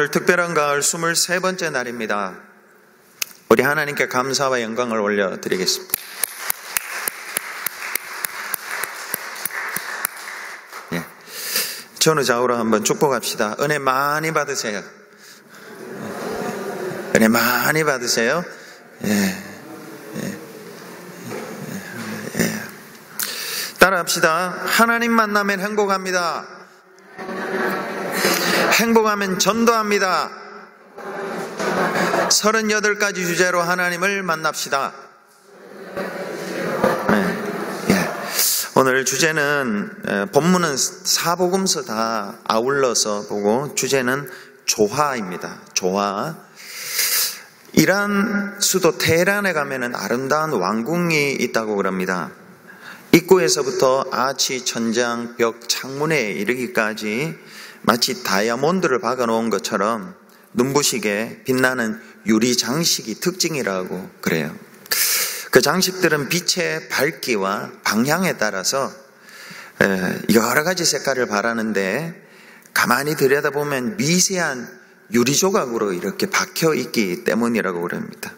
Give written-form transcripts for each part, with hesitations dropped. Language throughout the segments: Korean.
오늘 특별한 가을 23번째 날입니다. 우리 하나님께 감사와 영광을 올려드리겠습니다. 예. 전후 좌우로 한번 축복합시다. 은혜 많이 받으세요. 은혜 많이 받으세요. 예. 따라합시다. 하나님 만나면 행복합니다. 행복하면 전도합니다. 38가지 주제로 하나님을 만납시다. 오늘 주제는 본문은 사복음서 다 아울러서 보고 주제는 조화입니다. 조화. 이란 수도 테헤란에 가면은 아름다운 왕궁이 있다고 그럽니다. 입구에서부터 아치, 천장, 벽, 창문에 이르기까지 마치 다이아몬드를 박아놓은 것처럼 눈부시게 빛나는 유리 장식이 특징이라고 그래요. 그 장식들은 빛의 밝기와 방향에 따라서 여러 가지 색깔을 발하는데 가만히 들여다보면 미세한 유리 조각으로 이렇게 박혀 있기 때문이라고 그럽니다.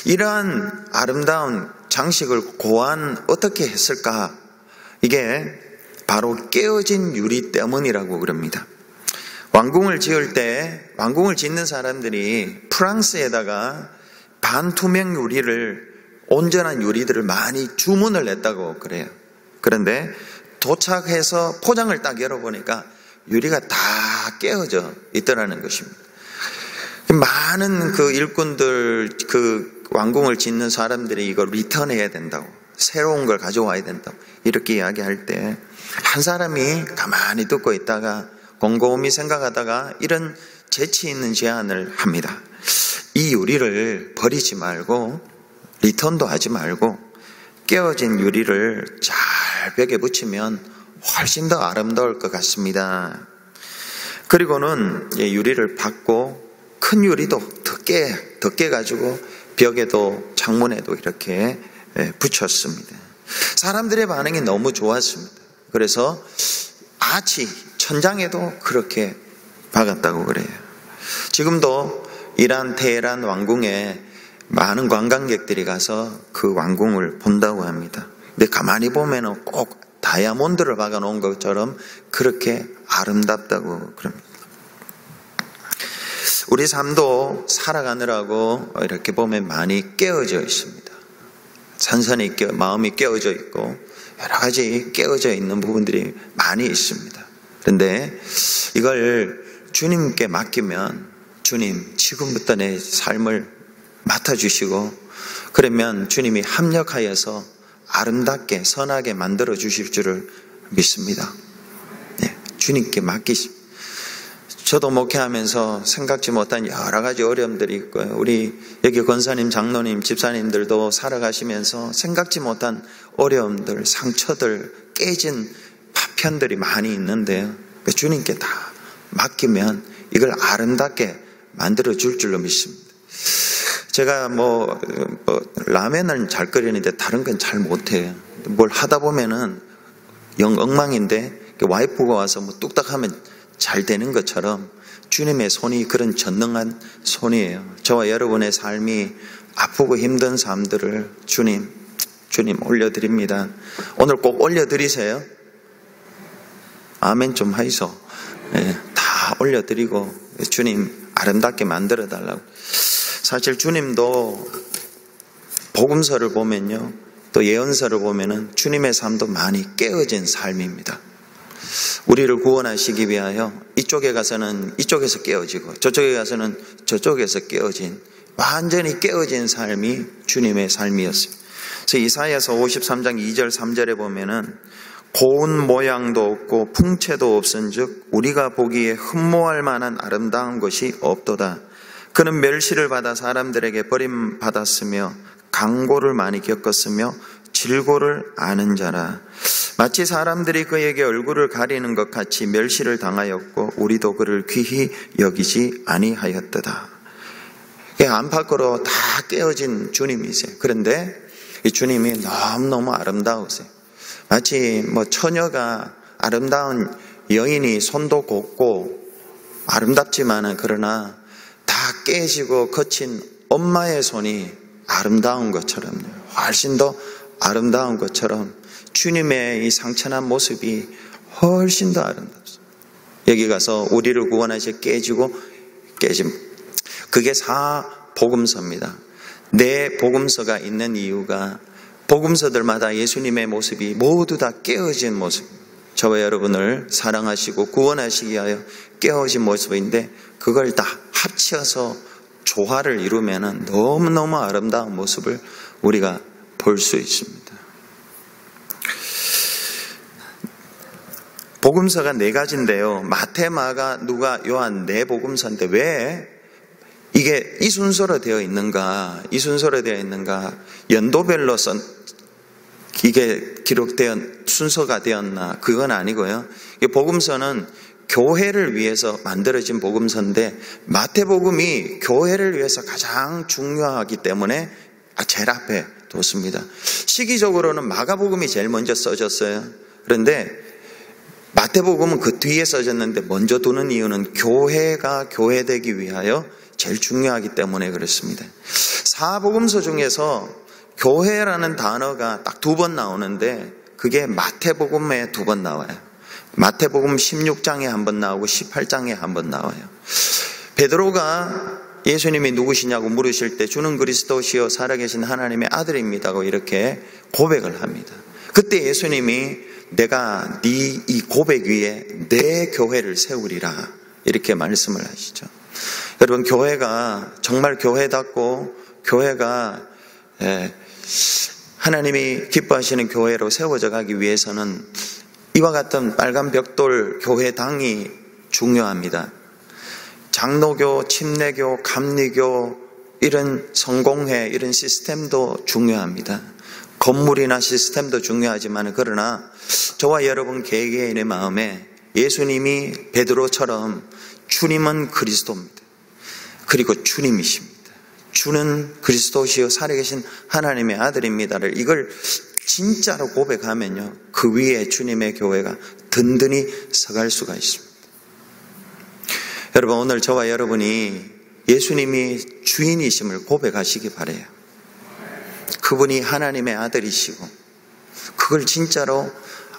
이러한 아름다운 장식을 고안 어떻게 했을까? 이게 바로 깨어진 유리 때문이라고 그럽니다. 왕궁을 짓는 사람들이 프랑스에다가 반투명 유리를, 온전한 유리들을 많이 주문을 했다고 그래요. 그런데 도착해서 포장을 딱 열어보니까 유리가 다 깨어져 있더라는 것입니다. 많은 그 일꾼들, 그 왕궁을 짓는 사람들이 이걸 리턴해야 된다고, 새로운 걸 가져와야 된다고 이렇게 이야기할 때 한 사람이 가만히 듣고 있다가 곰곰이 생각하다가 이런 재치 있는 제안을 합니다. 이 유리를 버리지 말고 리턴도 하지 말고 깨어진 유리를 잘 벽에 붙이면 훨씬 더 아름다울 것 같습니다. 그리고는 유리를 받고 큰 유리도 더 깨가지고 벽에도 창문에도 이렇게 붙였습니다. 사람들의 반응이 너무 좋았습니다. 그래서 아치, 천장에도 그렇게 박았다고 그래요. 지금도 이란 테헤란 왕궁에 많은 관광객들이 가서 그 왕궁을 본다고 합니다. 근데 가만히 보면 꼭 다이아몬드를 박아 놓은 것처럼 그렇게 아름답다고 그럽니다. 우리 삶도 살아가느라고 이렇게 보면 많이 깨어져 있습니다. 산산이 마음이 깨어져 있고 여러 가지 깨어져 있는 부분들이 많이 있습니다. 그런데 이걸 주님께 맡기면 주님 지금부터 내 삶을 맡아주시고 그러면 주님이 합력하여서 아름답게 선하게 만들어 주실 줄을 믿습니다. 주님께 맡기십니다. 저도 목회하면서 생각지 못한 여러 가지 어려움들이 있고요. 우리 여기 권사님, 장로님, 집사님들도 살아가시면서 생각지 못한 어려움들, 상처들, 깨진 파편들이 많이 있는데요. 주님께 다 맡기면 이걸 아름답게 만들어 줄 줄로 믿습니다. 제가 라면을 잘 끓이는데 다른 건 잘 못해요. 뭘 하다 보면은 영 엉망인데 와이프가 와서 뚝딱 하면 잘 되는 것처럼 주님의 손이 그런 전능한 손이에요. 저와 여러분의 삶이 아프고 힘든 삶들을 주님 올려드립니다. 오늘 꼭 올려드리세요. 아멘 좀 하이소. 다 올려드리고 주님 아름답게 만들어 달라고. 사실 주님도 복음서를 보면요, 또 예언서를 보면은 주님의 삶도 많이 깨어진 삶입니다. 우리를 구원하시기 위하여 이쪽에 가서는 이쪽에서 깨어지고 저쪽에 가서는 저쪽에서 깨어진, 완전히 깨어진 삶이 주님의 삶이었습니다. 그래서 이사야서 53장 2절 3절에 보면은 고운 모양도 없고 풍채도 없은즉 우리가 보기에 흠모할 만한 아름다운 것이 없도다. 그는 멸시를 받아 사람들에게 버림받았으며 강고를 많이 겪었으며 질고를 아는 자라. 마치 사람들이 그에게 얼굴을 가리는 것 같이 멸시를 당하였고 우리도 그를 귀히 여기지 아니하였도다. 안팎으로 다 깨어진 주님이세요. 그런데 이 주님이 너무너무 아름다우세요. 마치 처녀가, 아름다운 여인이 손도 곱고 아름답지만은 그러나 다 깨지고 거친 엄마의 손이 아름다운 것처럼, 훨씬 더 아름다운 것처럼 주님의 이 상처난 모습이 훨씬 더 아름답습니다. 여기 가서 우리를 구원하시 깨지고 깨짐. 그게 사복음서입니다. 내 복음서가 있는 이유가 복음서들마다 예수님의 모습이 모두 다 깨어진 모습. 저와 여러분을 사랑하시고 구원하시기 위하여 깨어진 모습인데 그걸 다 합쳐서 조화를 이루면 너무너무 아름다운 모습을 우리가 볼 수 있습니다. 복음서가 4가지인데요. 마태, 마가, 누가, 요한 4복음서인데 왜 이게 이 순서로 되어 있는가? 이 순서로 되어 있는가? 연도별로 이게 기록된 순서가 되었나? 그건 아니고요. 이 복음서는 교회를 위해서 만들어진 복음서인데 마태복음이 교회를 위해서 가장 중요하기 때문에 제일 앞에 뒀습니다. 시기적으로는 마가복음이 제일 먼저 써졌어요. 그런데 마태복음은 그 뒤에 써졌는데 먼저 두는 이유는 교회가 교회되기 위하여 제일 중요하기 때문에 그렇습니다. 사복음서 중에서 교회라는 단어가 딱 2번 나오는데 그게 마태복음에 2번 나와요. 마태복음 16장에 1번 나오고 18장에 1번 나와요. 베드로가 예수님이 누구시냐고 물으실 때 주는 그리스도시요 살아계신 하나님의 아들입니다고 이렇게 고백을 합니다. 그때 예수님이 내가 네 이 고백 위에 내 교회를 세우리라 이렇게 말씀을 하시죠. 여러분, 교회가 정말 교회답고 교회가 하나님이 기뻐하시는 교회로 세워져 가기 위해서는 이와 같은 빨간 벽돌 교회당이 중요합니다. 장로교, 침례교, 감리교 이런 성공회 이런 시스템도 중요합니다. 건물이나 시스템도 중요하지만 그러나 저와 여러분 개개인의 마음에 예수님이 베드로처럼 주님은 그리스도입니다. 그리고 주님이십니다. 주는 그리스도시요 살아계신 하나님의 아들입니다를 이걸 진짜로 고백하면요 그 위에 주님의 교회가 든든히 서갈 수가 있습니다. 여러분, 오늘 저와 여러분이 예수님이 주인이심을 고백하시기 바라요. 그분이 하나님의 아들이시고 그걸 진짜로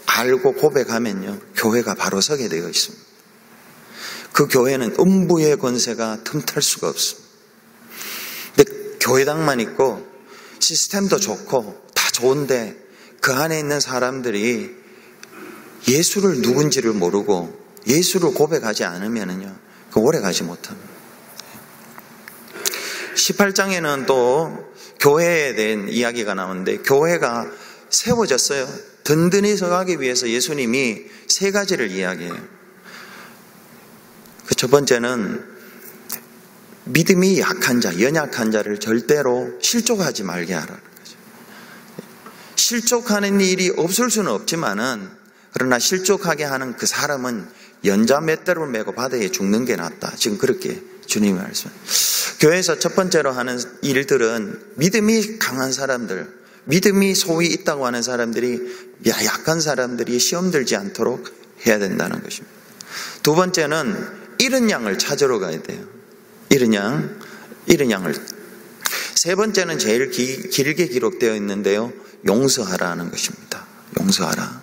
알고 고백하면요 교회가 바로 서게 되어 있습니다. 그 교회는 음부의 권세가 틈탈 수가 없습니다. 근데 교회당만 있고 시스템도 좋고 다 좋은데 그 안에 있는 사람들이 예수를 누군지를 모르고 예수를 고백하지 않으면요 그 오래 가지 못합니다. 18장에는 또 교회에 대한 이야기가 나오는데 교회가 세워졌어요. 든든히 서가기 위해서 예수님이 3가지를 이야기해요. 그 첫 번째는 믿음이 약한 자, 연약한 자를 절대로 실족하지 말게 하라는 거죠. 실족하는 일이 없을 수는 없지만은 그러나 실족하게 하는 그 사람은 연자 맷대를 메고 바다에 죽는 게 낫다. 지금 그렇게 주님이 말씀해요. 교회에서 첫 번째로 하는 일들은 믿음이 강한 사람들, 믿음이 소위 있다고 하는 사람들이 약한 사람들이 시험 들지 않도록 해야 된다는 것입니다. 2번째는 잃은 양을 찾으러 가야 돼요. 잃은 양을. 3번째는 제일 길게 기록되어 있는데요. 용서하라는 것입니다. 용서하라.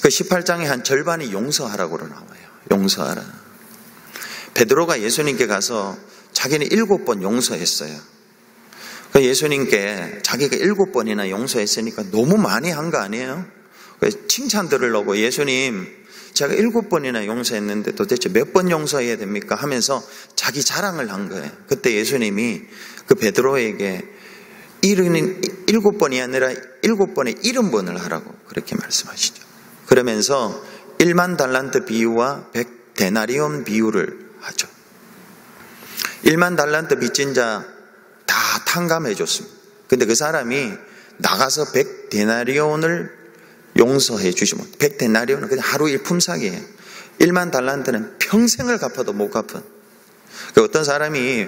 그 18장의 한 절반이 용서하라고 나와요. 용서하라. 베드로가 예수님께 가서 자기는 7번 용서했어요. 그 예수님께 자기가 7번이나 용서했으니까 너무 많이 한 거 아니에요? 칭찬 들으려고 예수님 제가 7번이나 용서했는데 도대체 몇 번 용서해야 됩니까? 하면서 자기 자랑을 한 거예요. 그때 예수님이 그 베드로에게 7번이 아니라 7번에 70번을 하라고 그렇게 말씀하시죠. 그러면서 1만 달란트 비유와 100데나리온 비유를 하죠. 1만 달란트 빚진 자 다 탕감해 줬습니다. 근데 그 사람이 나가서 100데나리온을 용서해 주시면 100데나리온은 그냥 하루 일품삯이에요. 1만 달란트는 평생을 갚아도 못 갚은. 어떤 사람이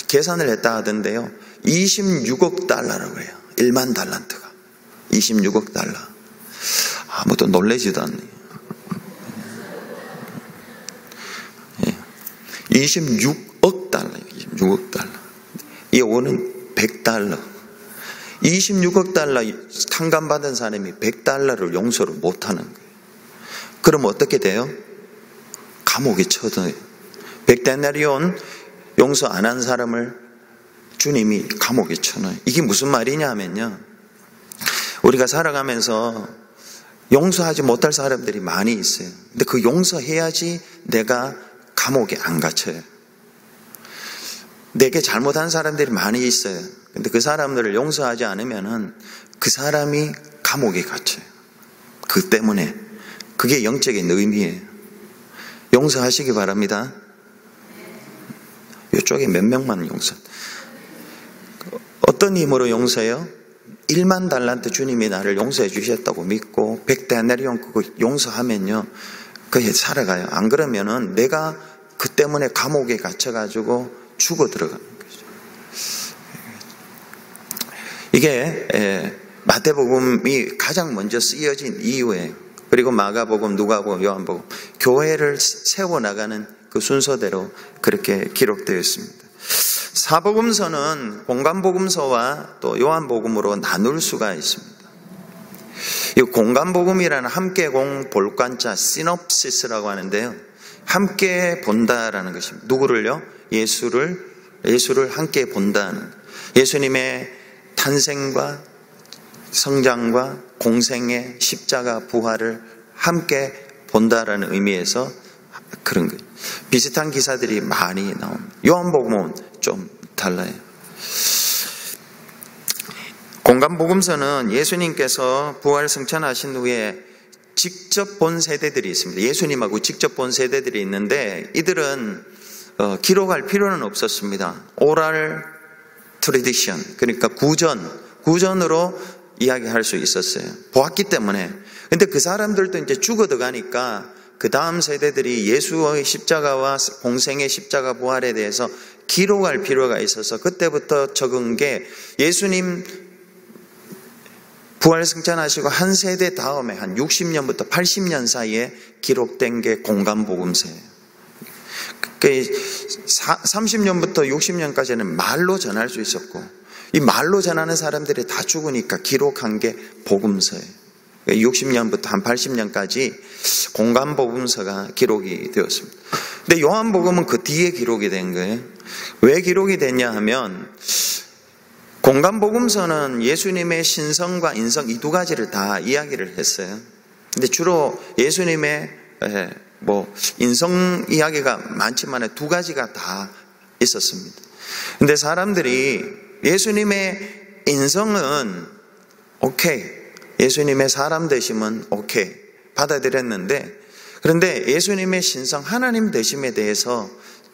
계산을 했다 하던데요. 26억 달러라고 해요. 1만 달란트가. 26억 달러. 아무도 놀라지도 않네요. 예. 26억 달러, 26억 달러. 이거는 100달러. 26억 달러 탕감받은 사람이 100달러를 용서를 못하는 거예요. 그럼 어떻게 돼요? 감옥에 쳐넣어요. 100데나리온 용서 안 한 사람을 주님이 감옥에 쳐넣어요. 이게 무슨 말이냐 하면요, 우리가 살아가면서 용서하지 못할 사람들이 많이 있어요. 근데 그 용서해야지 내가 감옥에 안 갇혀요. 내게 잘못한 사람들이 많이 있어요. 근데 그 사람들을 용서하지 않으면은 그 사람이 감옥에 갇혀요. 그 때문에 그게 영적인 의미예요. 용서하시기 바랍니다. 이쪽에 몇 명만 용서. 어떤 힘으로 용서해요? 1만 달란트 주님이 나를 용서해 주셨다고 믿고 100데나리온 그거 용서하면요, 그게 살아가요. 안 그러면은 내가 그 때문에 감옥에 갇혀가지고 죽어 들어가는 거죠. 이게 마태복음이 가장 먼저 쓰여진 이유예요. 그리고 마가복음, 누가복음, 요한복음, 교회를 세워나가는 그 순서대로 그렇게 기록되어 있습니다. 사복음서는 공간복음서와 또 요한복음으로 나눌 수가 있습니다. 이 공간복음이라는 함께공 볼관자 시놉시스라고 하는데요, 함께 본다라는 것입니다. 누구를요? 예수를 함께 본다는, 예수님의 탄생과 성장과 공생의 십자가 부활을 함께 본다라는 의미에서 그런 거예요. 비슷한 기사들이 많이 나옵니다. 요한복음은 좀 달라요. 공간복음서는 예수님께서 부활 승천하신 후에 직접 본 세대들이 있습니다. 예수님하고 직접 본 세대들이 있는데 이들은 기록할 필요는 없었습니다. 오랄 트래디션, 그러니까 구전으로 이야기할 수 있었어요. 보았기 때문에. 근데 그 사람들도 이제 죽어가니까 그 다음 세대들이 예수의 십자가와 공생의 십자가 부활에 대해서 기록할 필요가 있어서 그때부터 적은 게 예수님 부활 승천하시고 한 세대 다음에 한 60년부터 80년 사이에 기록된 게 공간복음서예요. 30년부터 60년까지는 말로 전할 수 있었고, 이 말로 전하는 사람들이 다 죽으니까 기록한 게 복음서예요. 60년부터 한 80년까지 공간복음서가 기록이 되었습니다. 근데 요한복음은 그 뒤에 기록이 된 거예요. 왜 기록이 됐냐 하면, 공간복음서는 예수님의 신성과 인성 이 두 가지를 다 이야기를 했어요. 근데 주로 예수님의 인성 이야기가 많지만 두 가지가 다 있었습니다. 근데 사람들이 예수님의 인성은 오케이, 예수님의 사람 되심은 오케이 받아들였는데, 그런데 예수님의 신성 하나님 되심에 대해서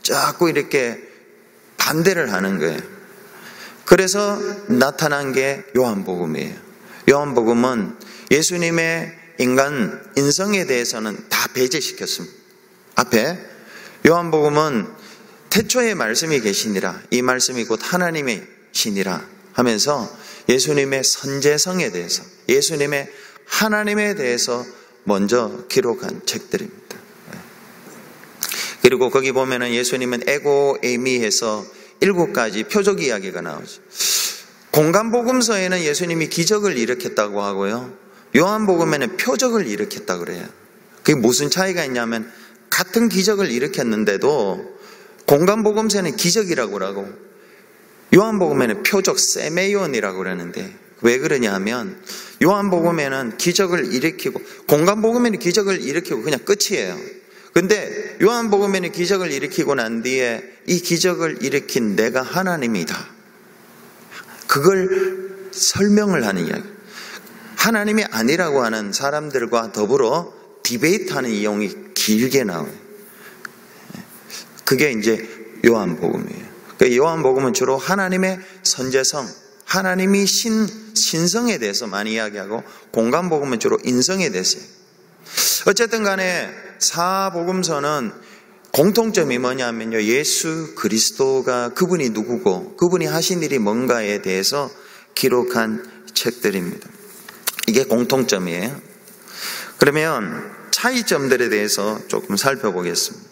자꾸 이렇게 반대를 하는 거예요. 그래서 나타난 게 요한복음이에요. 요한복음은 예수님의 인성에 대해서는 다 배제시켰습니다. 앞에 요한복음은 태초에 말씀이 계시니라, 이 말씀이 곧 하나님의 신이라 하면서 예수님의 선제성에 대해서, 예수님의 하나님에 대해서 먼저 기록한 책들입니다. 그리고 거기 보면은 예수님은 에고 에이미 해서 7가지 표적 이야기가 나오죠. 공간복음서에는 예수님이 기적을 일으켰다고 하고요, 요한복음에는 표적을 일으켰다고 그래요. 그게 무슨 차이가 있냐면, 같은 기적을 일으켰는데도 공간복음서는 기적이라고 하고 요한복음에는 표적 세메이온이라고 그러는데, 왜 그러냐 하면 요한복음에는 기적을 일으키고, 공간복음에는 기적을 일으키고 그냥 끝이에요. 근데 요한복음에는 기적을 일으키고 난 뒤에 이 기적을 일으킨 내가 하나님이다, 그걸 설명을 하는 이야기. 하나님이 아니라고 하는 사람들과 더불어 디베이트하는 내용이 길게 나와요. 그게 이제 요한복음이에요. 그러니까 요한복음은 주로 하나님의 선제성, 하나님이 신성에 대해서 많이 이야기하고, 공간복음은 주로 인성에 대해서. 어쨌든 간에 사복음서는 공통점이 뭐냐면요, 예수 그리스도가 그분이 누구고 그분이 하신 일이 뭔가에 대해서 기록한 책들입니다. 이게 공통점이에요. 그러면 차이점들에 대해서 조금 살펴보겠습니다.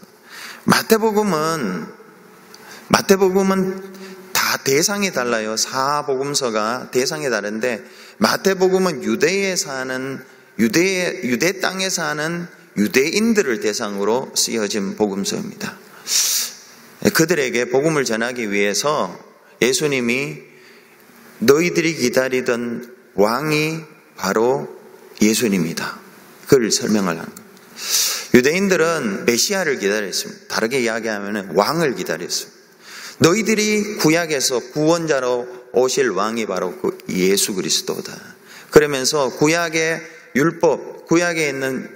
마태복음은 다 대상이 달라요. 사복음서가 대상이 다른데 마태복음은 유대 땅에 사는 유대인들을 대상으로 쓰여진 복음서입니다. 그들에게 복음을 전하기 위해서 예수님이 너희들이 기다리던 왕이 바로 예수님이다. 그걸 설명을 하는 거예요. 유대인들은 메시아를 기다렸습니다. 다르게 이야기하면 왕을 기다렸습니다. 너희들이 구약에서 구원자로 오실 왕이 바로 그 예수 그리스도다. 그러면서 구약의 율법, 구약에 있는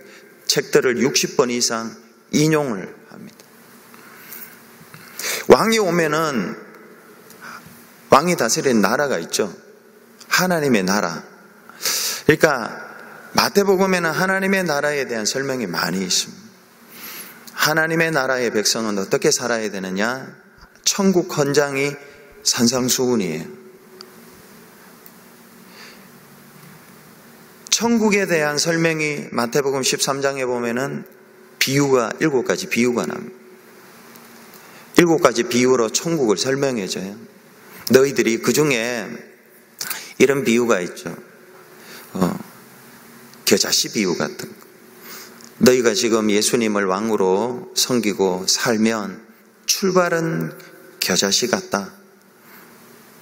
책들을 60번 이상 인용을 합니다. 왕이 오면은 왕이 다스리는 나라가 있죠. 하나님의 나라. 그러니까 마태복음에는 하나님의 나라에 대한 설명이 많이 있습니다. 하나님의 나라의 백성은 어떻게 살아야 되느냐? 천국 헌장이 산상수훈이에요. 천국에 대한 설명이 마태복음 13장에 보면은 비유가 7가지 비유가 납니다. 7가지 비유로 천국을 설명해줘요. 너희들이 그 중에 이런 비유가 있죠. 겨자씨 비유 같은 거. 너희가 지금 예수님을 왕으로 섬기고 살면 출발은 겨자씨 같다.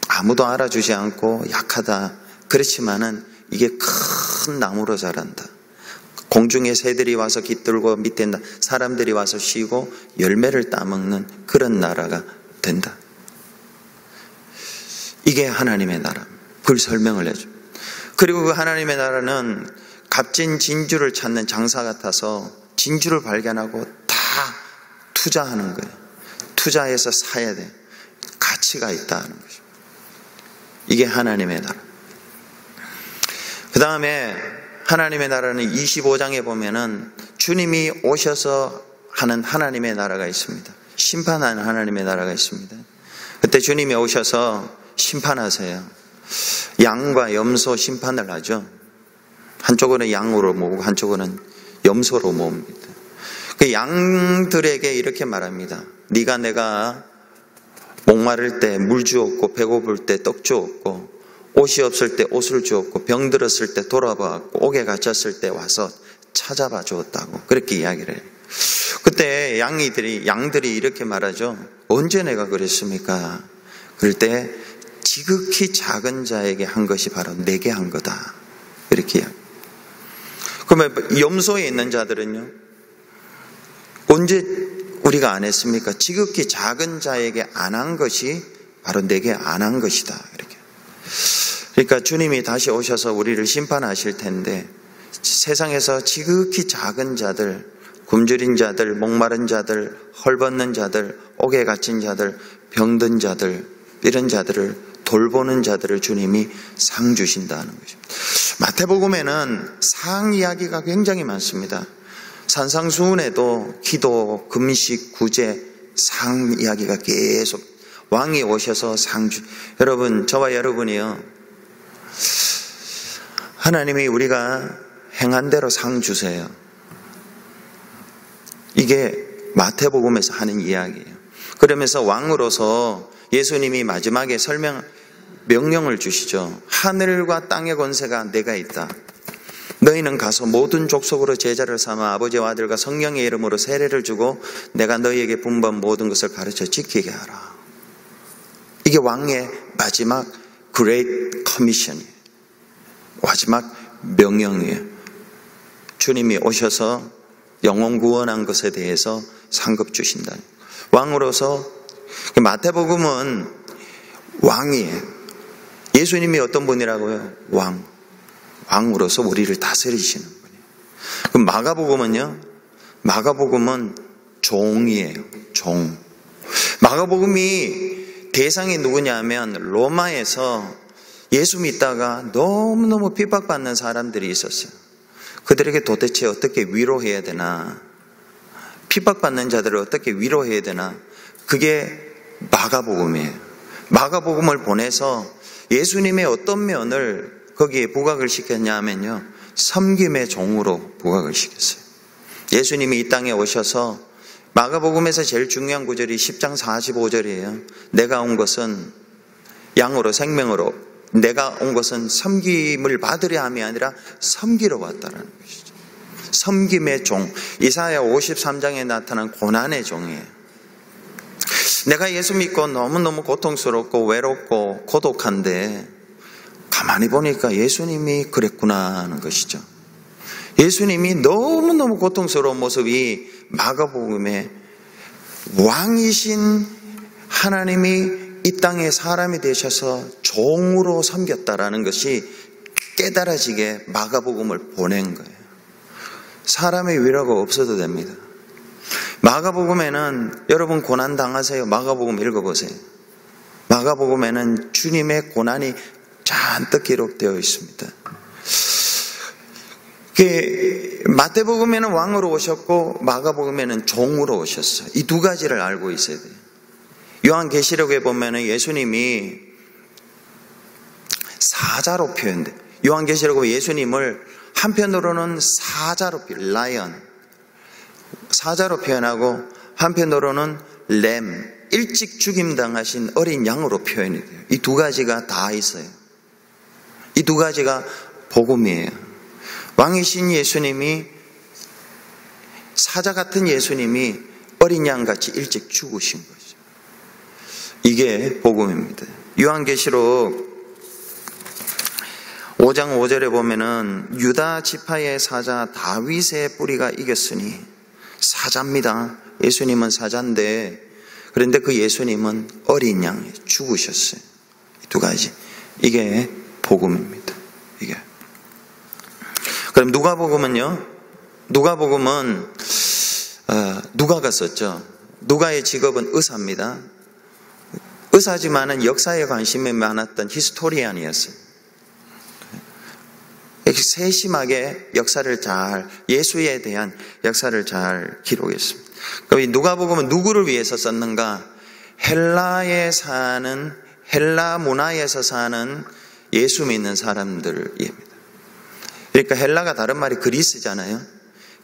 아무도 알아주지 않고 약하다. 그렇지만은 이게 큰 나무로 자란다. 공중에 새들이 와서 깃들고 밑에 사람들이 와서 쉬고 열매를 따먹는 그런 나라가 된다. 이게 하나님의 나라. 그걸 설명을 해줘. 그리고 그 하나님의 나라는 값진 진주를 찾는 장사 같아서 진주를 발견하고 다 투자하는 거예요. 투자해서 사야 돼. 가치가 있다는 거죠. 이게 하나님의 나라. 그 다음에 하나님의 나라는 25장에 보면은 주님이 오셔서 하는 하나님의 나라가 있습니다. 심판하는 하나님의 나라가 있습니다. 그때 주님이 오셔서 심판하세요. 양과 염소 심판을 하죠. 한쪽은 양으로 모으고 한쪽은 염소로 모읍니다. 그 양들에게 이렇게 말합니다. 네가 내가 목마를 때 물 주었고 배고플 때 떡 주었고 옷이 없을 때 옷을 주었고 병 들었을 때 돌아봤고 옥에 갇혔을 때 와서 찾아봐 주었다고 그렇게 이야기를 해요. 그때 양들이 이렇게 말하죠. 언제 내가 그랬습니까? 그럴 때 지극히 작은 자에게 한 것이 바로 내게 한 거다. 이렇게 이야기해요. 그러면 염소에 있는 자들은요? 언제 우리가 안 했습니까? 지극히 작은 자에게 안 한 것이 바로 내게 안 한 것이다. 이렇게. 그러니까 주님이 다시 오셔서 우리를 심판하실 텐데 세상에서 지극히 작은 자들, 굶주린 자들, 목마른 자들, 헐벗는 자들, 옥에 갇힌 자들, 병든 자들, 이런 자들을 돌보는 자들을 주님이 상 주신다는 것입니다. 마태복음에는 상 이야기가 굉장히 많습니다. 산상수훈에도 기도, 금식, 구제, 상 이야기가 계속 왕이 오셔서 상 주. 여러분, 저와 여러분이요. 하나님이 우리가 행한 대로 상 주세요. 이게 마태복음에서 하는 이야기예요. 그러면서 왕으로서 예수님이 마지막에 명령을 주시죠. 하늘과 땅의 권세가 내가 있다. 너희는 가서 모든 족속으로 제자를 삼아 아버지와 아들과 성령의 이름으로 세례를 주고 내가 너희에게 분부한 모든 것을 가르쳐 지키게 하라. 이게 왕의 마지막 Great Commission이에요. 마지막 명령이에요. 주님이 오셔서 영혼 구원한 것에 대해서 상급 주신다. 왕으로서 마태복음은 왕이에요. 예수님이 어떤 분이라고요? 왕으로서 우리를 다스리시는 분이에요. 그럼 마가복음은 종이에요. 종. 마가복음이 대상이 누구냐면 로마에서 예수 믿다가 너무너무 핍박받는 사람들이 있었어요. 그들에게 도대체 어떻게 위로해야 되나, 핍박받는 자들을 어떻게 위로해야 되나, 그게 마가복음이에요. 마가복음을 보내서 예수님의 어떤 면을 거기에 부각을 시켰냐면요, 섬김의 종으로 부각을 시켰어요. 예수님이 이 땅에 오셔서 마가복음에서 제일 중요한 구절이 10장 45절이에요. 내가 온 것은 양으로 생명으로, 내가 온 것은 섬김을 받으려 함이 아니라 섬기러 왔다라는 것이죠. 섬김의 종, 이사야 53장에 나타난 고난의 종이에요. 내가 예수 믿고 너무너무 고통스럽고 외롭고 고독한데 가만히 보니까 예수님이 그랬구나 하는 것이죠. 예수님이 너무너무 고통스러운 모습이 마가복음에 왕이신 하나님이 이 땅에 사람이 되셔서 종으로 섬겼다라는 것이 깨달아지게 마가복음을 보낸 거예요. 사람의 위로가 없어도 됩니다. 마가복음에는 여러분 고난 당하세요. 마가복음 읽어보세요. 마가복음에는 주님의 고난이 잔뜩 기록되어 있습니다. 마태복음에는 왕으로 오셨고 마가복음에는 종으로 오셨어요. 이 두 가지를 알고 있어야 돼요. 요한계시록에 보면 예수님이 사자로 표현돼요. 요한계시록에 예수님을 한편으로는 라이언, 사자로 표현하고 한편으로는 램, 일찍 죽임당하신 어린 양으로 표현이 돼요. 이 두 가지가 다 있어요. 이 두 가지가 복음이에요. 왕이신 예수님이, 사자 같은 예수님이 어린 양같이 일찍 죽으신 거죠. 이게 복음입니다. 요한계시록 5장 5절에 보면은 유다 지파의 사자 다윗의 뿌리가 이겼으니, 사자입니다. 예수님은 사자인데, 그런데 그 예수님은 어린 양이 죽으셨어요. 두 가지. 이게 복음입니다. 이게. 그럼 누가복음은요? 누가복음은 누가가 썼죠. 누가의 직업은 의사입니다. 의사지만은 역사에 관심이 많았던 히스토리안이었어요. 세심하게 역사를 예수에 대한 역사를 잘 기록했습니다. 그럼 이 누가복음은 누구를 위해서 썼는가? 헬라 문화에서 사는 예수 믿는 사람들입니다. 그러니까 헬라가 다른 말이 그리스잖아요.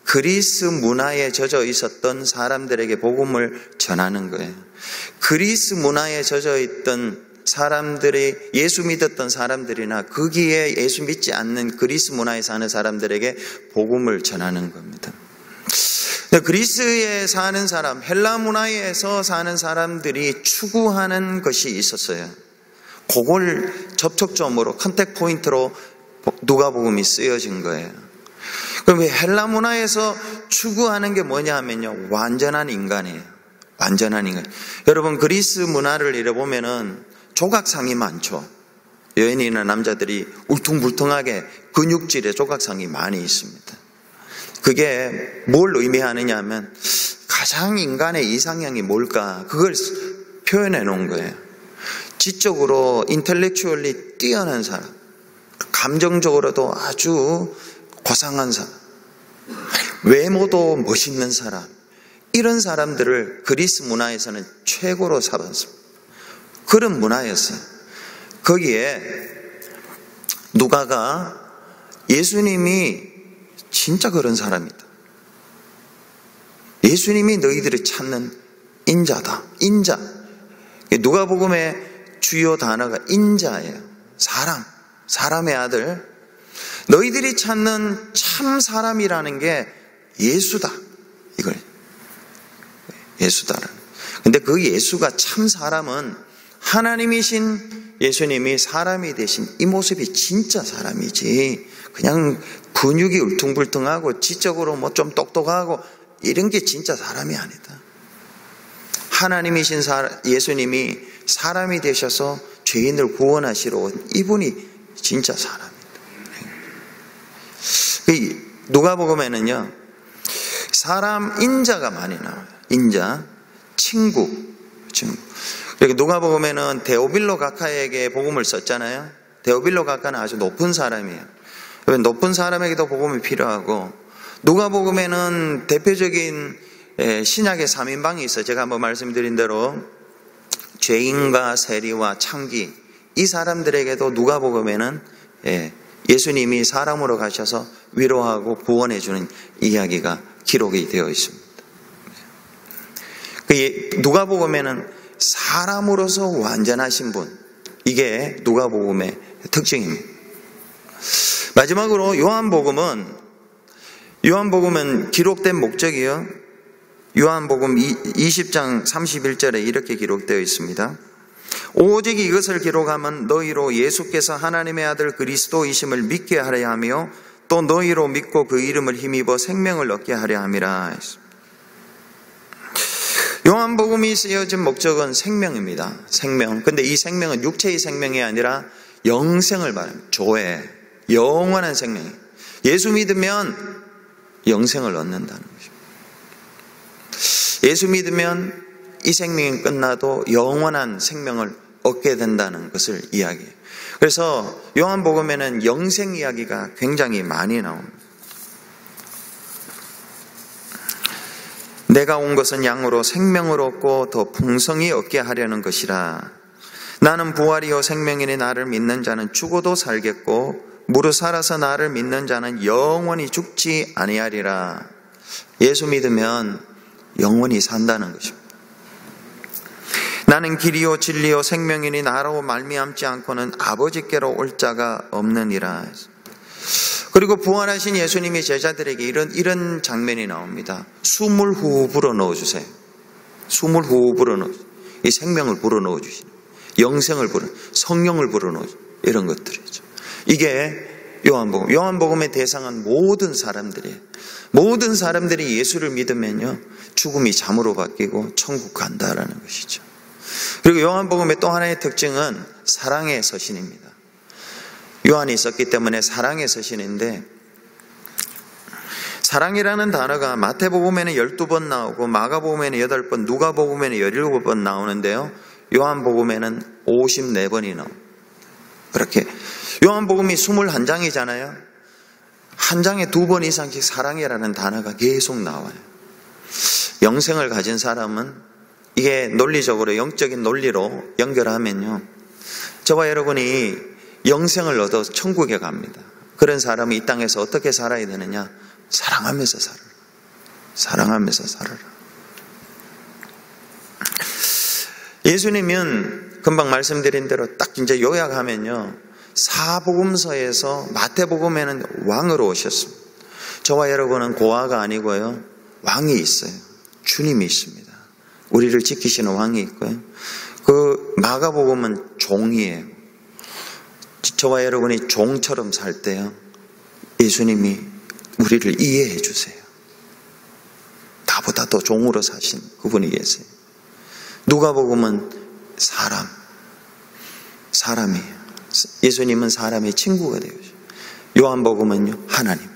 그리스 문화에 젖어 있었던 사람들에게 복음을 전하는 거예요. 그리스 문화에 젖어 있던 사람들이, 예수 믿었던 사람들이나 거기에 예수 믿지 않는 그리스 문화에 사는 사람들에게 복음을 전하는 겁니다. 그리스에 사는 사람, 헬라 문화에서 사는 사람들이 추구하는 것이 있었어요. 그걸 접촉점으로, 컨택 포인트로 누가복음이 쓰여진 거예요. 그럼 헬라 문화에서 추구하는 게 뭐냐 하면요, 완전한 인간이에요. 완전한 인간. 여러분, 그리스 문화를 잃어보면은 조각상이 많죠. 여인이나 남자들이 울퉁불퉁하게 근육질의 조각상이 많이 있습니다. 그게 뭘 의미하느냐 하면 가장 인간의 이상형이 뭘까? 그걸 표현해 놓은 거예요. 지적으로 인텔렉츄얼리 뛰어난 사람, 감정적으로도 아주 고상한 사람, 외모도 멋있는 사람, 이런 사람들을 그리스 문화에서는 최고로 삼았습니다. 그런 문화였어요. 거기에 누가가 예수님이 진짜 그런 사람이다. 예수님이 너희들이 찾는 인자다. 인자. 누가복음의 주요 단어가 인자예요. 사람의 아들. 너희들이 찾는 참 사람이라는 게 예수다. 이걸 예수다라는. 근데 그 예수가 참 사람은 하나님이신 예수님이 사람이 되신 이 모습이 진짜 사람이지, 그냥 근육이 울퉁불퉁하고 지적으로 뭐 좀 똑똑하고 이런 게 진짜 사람이 아니다. 하나님이신 예수님이 사람이 되셔서 죄인을 구원하시러 온 이분이 진짜 사람입니다. 누가복음에는요, 사람 인자가 많이 나와요. 인자, 친구. 그리고 누가복음에는 데오빌로 가카에게 복음을 썼잖아요. 데오빌로 가카는 아주 높은 사람이에요. 높은 사람에게도 복음이 필요하고, 누가복음에는 대표적인 신약의 3인방이 있어요. 제가 한번 말씀드린 대로 죄인과 세리와 창기, 이 사람들에게도 누가복음에는 예수님이 사람으로 가셔서 위로하고 구원해 주는 이야기가 기록이 되어 있습니다. 누가복음에는 사람으로서 완전하신 분, 이게 누가복음의 특징입니다. 마지막으로 요한복음은 기록된 목적이요, 요한복음 20장 31절에 이렇게 기록되어 있습니다. 오직 이것을 기록하면 너희로 예수께서 하나님의 아들 그리스도이심을 믿게 하려 하며 또 너희로 믿고 그 이름을 힘입어 생명을 얻게 하려 함이라. 요한복음이 쓰여진 목적은 생명입니다. 생명. 근데 이 생명은 육체의 생명이 아니라 영생을 말합니다. 조회, 영원한 생명. 예수 믿으면 영생을 얻는다는 것입니다. 예수 믿으면 이 생명이 끝나도 영원한 생명을 얻게 된다는 것을 이야기해요. 그래서 요한복음에는 영생 이야기가 굉장히 많이 나옵니다. 내가 온 것은 양으로 생명을 얻고 더 풍성히 얻게 하려는 것이라. 나는 부활이요 생명이니 나를 믿는 자는 죽어도 살겠고 무릇 살아서 나를 믿는 자는 영원히 죽지 아니하리라. 예수 믿으면 영원히 산다는 것입니다. 나는 길이요 진리요 생명이니 나로 말미암지 않고는 아버지께로 올 자가 없느니라. 그리고 부활하신 예수님이 제자들에게 이런 장면이 나옵니다. 숨을 후 불어넣어주세요. 숨을 후 불어넣어주세요. 이 생명을 불어넣어주시는, 영생을 성령을 불어넣어주시는 이런 것들이죠. 이게 요한복음의 대상은 모든 사람들이에요. 모든 사람들이 예수를 믿으면요 죽음이 잠으로 바뀌고 천국 간다라는 것이죠. 그리고 요한복음의 또 하나의 특징은 사랑의 서신입니다. 요한이 썼기 때문에 사랑의 서신인데, 사랑이라는 단어가 마태복음에는 12번 나오고 마가복음에는 8번, 누가복음에는 17번 나오는데요, 요한복음에는 54번이 나옵니다. 그렇게 요한복음이 21장이잖아요. 한 장에 2번 이상씩 사랑이라는 단어가 계속 나와요. 영생을 가진 사람은 이게 논리적으로, 영적인 논리로 연결하면요, 저와 여러분이 영생을 얻어 천국에 갑니다. 그런 사람이 이 땅에서 어떻게 살아야 되느냐? 사랑하면서 살아라. 사랑하면서 살아라. 예수님은 금방 말씀드린 대로 딱 이제 요약하면요, 사복음서에서 마태복음에는 왕으로 오셨습니다. 저와 여러분은 고아가 아니고요, 왕이 있어요. 주님이 있습니다. 우리를 지키시는 왕이 있고요. 그 마가복음은 종이에요. 저와 여러분이 종처럼 살 때요, 예수님이 우리를 이해해 주세요. 나보다 더 종으로 사신 그분이 계세요. 누가복음은 사람이에요. 예수님은 사람의 친구가 되어요. 요한복음은요, 하나님이에요.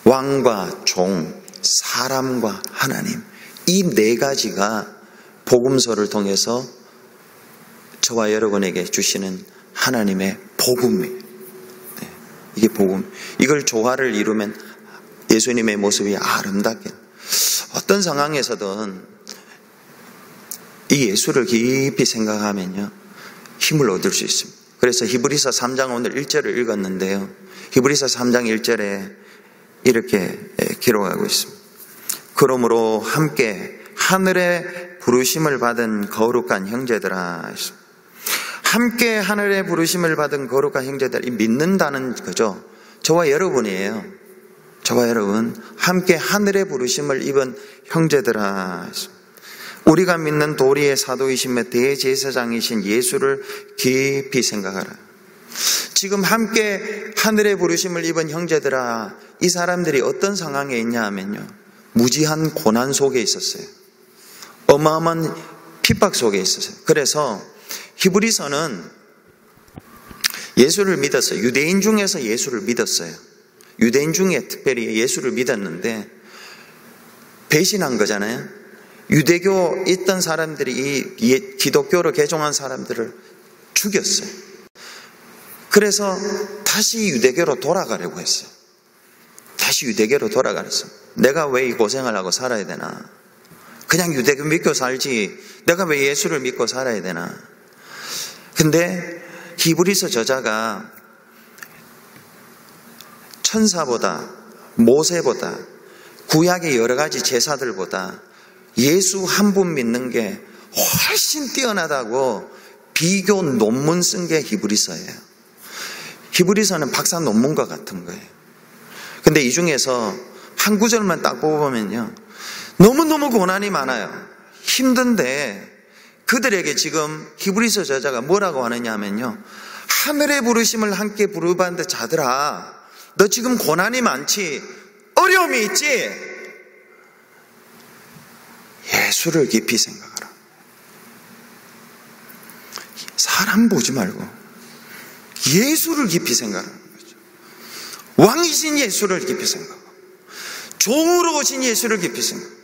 왕과 종, 사람과 하나님, 이 네 가지가 복음서를 통해서 저와 여러분에게 주시는 하나님의 복음이에요. 네, 이게 복음. 이걸 조화를 이루면 예수님의 모습이 아름답게, 어떤 상황에서든 이 예수를 깊이 생각하면요 힘을 얻을 수 있습니다. 그래서 히브리서 3장 오늘 1절을 읽었는데요, 히브리서 3장 1절에 이렇게 기록하고 있습니다. 그러므로 함께 하늘의 부르심을 받은 거룩한 형제들아. 함께 하늘의 부르심을 받은 거룩한 형제들, 믿는다는 거죠. 저와 여러분이에요. 저와 여러분, 함께 하늘의 부르심을 입은 형제들아. 우리가 믿는 도리의 사도이시며 대제사장이신 예수를 깊이 생각하라. 지금 함께 하늘의 부르심을 입은 형제들아, 이 사람들이 어떤 상황에 있냐 하면요, 무지한 고난 속에 있었어요. 어마어마한 핍박 속에 있었어요. 그래서 히브리서는 예수를 믿었어요. 유대인 중에서 예수를 믿었어요. 유대인 중에 특별히 예수를 믿었는데 배신한 거잖아요. 유대교 있던 사람들이 이 기독교로 개종한 사람들을 죽였어요. 그래서 다시 유대교로 돌아가려고 했어요. 다시 유대교로 돌아가랬어요. 내가 왜 이 고생을 하고 살아야 되나? 그냥 유대교 믿고 살지, 내가 왜 예수를 믿고 살아야 되나? 근데 히브리서 저자가 천사보다, 모세보다, 구약의 여러 가지 제사들보다 예수 한 분 믿는 게 훨씬 뛰어나다고 비교 논문 쓴 게 히브리서예요. 히브리서는 박사 논문과 같은 거예요. 근데 이 중에서 한 구절만 딱 뽑으면요, 너무너무 고난이 많아요. 힘든데 그들에게 지금 히브리서 저자가 뭐라고 하느냐 하면요, 하늘의 부르심을 함께 부르받는 자들아, 너 지금 고난이 많지? 어려움이 있지? 예수를 깊이 생각하라. 사람 보지 말고 예수를 깊이 생각하는 거죠. 왕이신 예수를 깊이 생각하고, 종으로 오신 예수를 깊이 생각하고,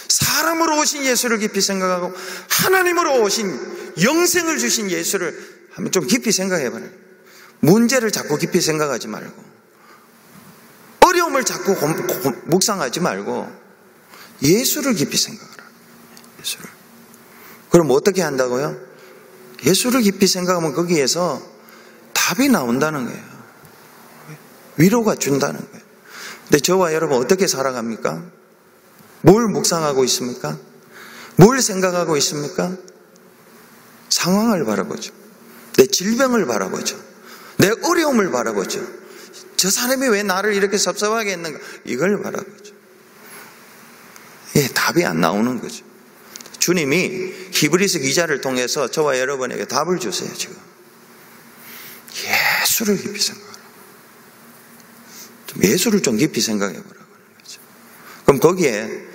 사람으로 오신 예수를 깊이 생각하고, 하나님으로 오신 영생을 주신 예수를 한번 좀 깊이 생각해봐요. 문제를 자꾸 깊이 생각하지 말고, 어려움을 자꾸 묵상하지 말고 예수를 깊이 생각하라. 예수를. 그럼 어떻게 한다고요? 예수를 깊이 생각하면 거기에서 답이 나온다는 거예요. 위로가 준다는 거예요. 근데 저와 여러분 어떻게 살아갑니까? 뭘 묵상하고 있습니까? 뭘 생각하고 있습니까? 상황을 바라보죠. 내 질병을 바라보죠. 내 어려움을 바라보죠. 저 사람이 왜 나를 이렇게 섭섭하게 했는가? 이걸 바라보죠. 예, 답이 안 나오는 거죠. 주님이 히브리서 기자를 통해서 저와 여러분에게 답을 주세요. 지금 예수를 깊이 생각하라. 예수를 좀 깊이 생각해 보라고 하는 거죠. 그럼 거기에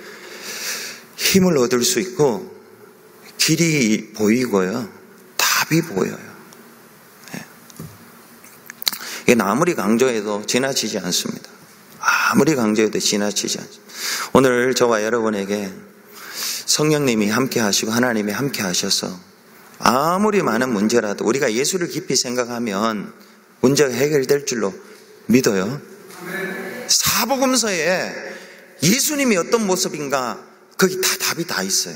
힘을 얻을 수 있고, 길이 보이고요, 답이 보여요. 네. 이게 아무리 강조해도 지나치지 않습니다. 아무리 강조해도 지나치지 않습니다. 오늘 저와 여러분에게 성령님이 함께 하시고 하나님이 함께 하셔서 아무리 많은 문제라도 우리가 예수를 깊이 생각하면 문제가 해결될 줄로 믿어요. 사복음서에 예수님이 어떤 모습인가, 거기 다 답이 다 있어요.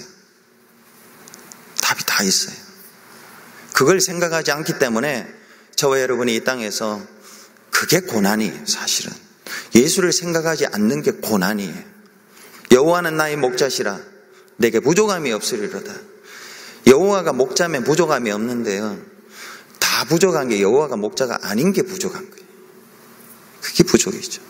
답이 다 있어요. 그걸 생각하지 않기 때문에 저와 여러분이 이 땅에서, 그게 고난이에요. 사실은 예수를 생각하지 않는 게 고난이에요. 여호와는 나의 목자시라 내게 부족함이 없으리로다. 여호와가 목자면 부족함이 없는데요, 다 부족한 게 여호와가 목자가 아닌 게 부족한 거예요. 그게 부족이죠.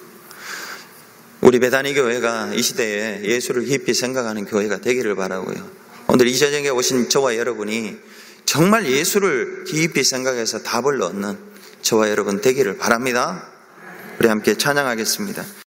우리 베다니 교회가 이 시대에 예수를 깊이 생각하는 교회가 되기를 바라고요. 오늘 이 저녁에 오신 저와 여러분이 정말 예수를 깊이 생각해서 답을 얻는 저와 여러분 되기를 바랍니다. 우리 함께 찬양하겠습니다.